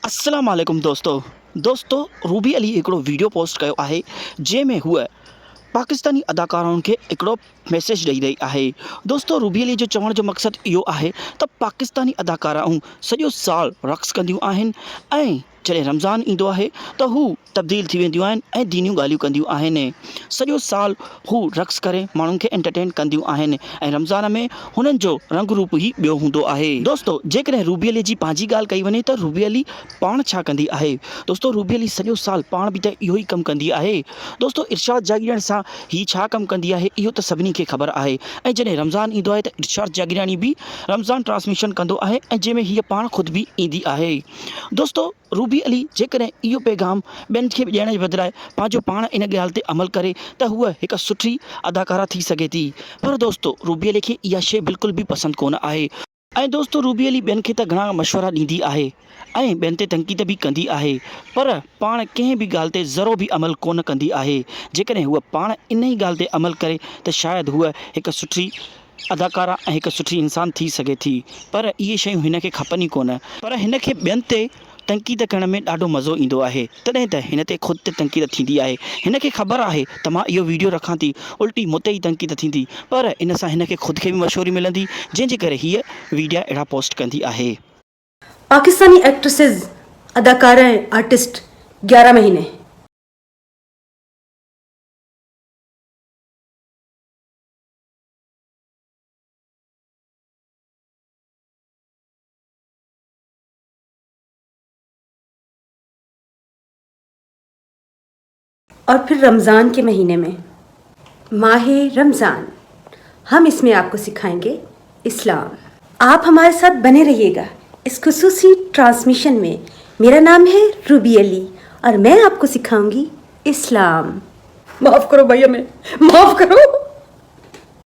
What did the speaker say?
अस्सलाम वालेकुम दोस्तों रूबी अली हिकिड़ो वीडियो पोस्ट कयो आहे जंहिंमें हूअ पाकिस्तानी अदाकाराउनि खे हिकिड़ो मैसेज ॾेई रही आहे। दोस्तों रूबी अली जो चवण जो मक़सदु इहो आहे त पाकिस्तानी अदाकाराऊं सॼो साल रक़्स कंदियूं आहिनि ऐं जॾहिं रमज़ान ईंदो आहे त हू तब्दील थी वेंदियूं आहिनि ऐं दीनियूं ॻाल्हियूं कंदियूं आहिनि। सॼो साल हू रक़्स करे माण्हुनि खे एंटरटेन कंदियूं आहिनि ऐं रमज़ान में हुननि जो रंग रूप ई ॿियो हूंदो आहे। दोस्तों जेकॾहिं रूबी अली जी पंहिंजी ॻाल्हि कई वञे त रूबी अली पाण छा कंदी आहे। दोस्तों रूबी अली सॼो साल पाण बि त इहो ई कमु कंदी आहे। दोस्तों इरशाद जागीरानी सां ही छा कमु कंदी आहे इहो त सभिनी खे ख़बर आहे ऐं जॾहिं रमज़ान ईंदो आहे त इरशाद जागीरानी बि रमज़ान ट्रांसमिशन कंदो आहे ऐं जंहिंमें हीअ पाण ख़ुदि बि ईंदी आहे। दोस्तों रूबी अली जेकॾहिं इहो पैगाम ॿियनि खे ॾियण जे बदिरां पंहिंजो पाण इन ॻाल्हि ते अमल करे त हूअ हिकु सुठी अदाकारा थी सघे थी। पर दोस्तों रूबी अली खे इहा शइ बिल्कुलु बि पसंदि कोन आहे ऐं दोस्तों रूबी अली ॿियनि खे त घणा मशवरा ॾींदी आहे ऐं ॿियनि ते तनक़ीद बि कंदी आहे पर पाण कंहिं बि ॻाल्हि ते ज़रो बि अमल कोन कंदी आहे। जेकॾहिं हूअ पाण इन ई ॻाल्हि ते अमल करे त शायदि हूअ हिकु सुठी अदाकारा ऐं हिकु सुठी इंसान थी सघे थी। पर इहे शयूं हिन खे खपनि ई कोन। पर हिन खे ॿियनि ते तनक़ीद करण में ॾाढो मज़ो ईंदो आहे तॾहिं त हिन ते ख़ुदि ते तनक़ीद थींदी आहे। हिन खे ख़बर आहे त मां इहो वीडियो रखां थी उल्टी मूं ते ई तनक़ीद थींदी पर इन सां हिन खे ख़ुदि खे बि मशहूरी मिलंदी जंहिंजे करे हीअ वीडियो अहिड़ा पोस्ट कंदी आहे। पाकिस्तानी एक्ट्रेसेस अदाकारा आर्टिस्ट 11 महीने और फिर रमज़ान के महीने में माहे रमज़ान हम इसमें आपको सिखाएंगे इस्लाम। आप हमारे साथ बने रहिएगा इस खुसूसी ट्रांसमिशन में। मेरा नाम है रूबी अली और मैं आपको सिखाऊंगी इस्लाम। माफ़ करो भैया, मैं माफ़ करो।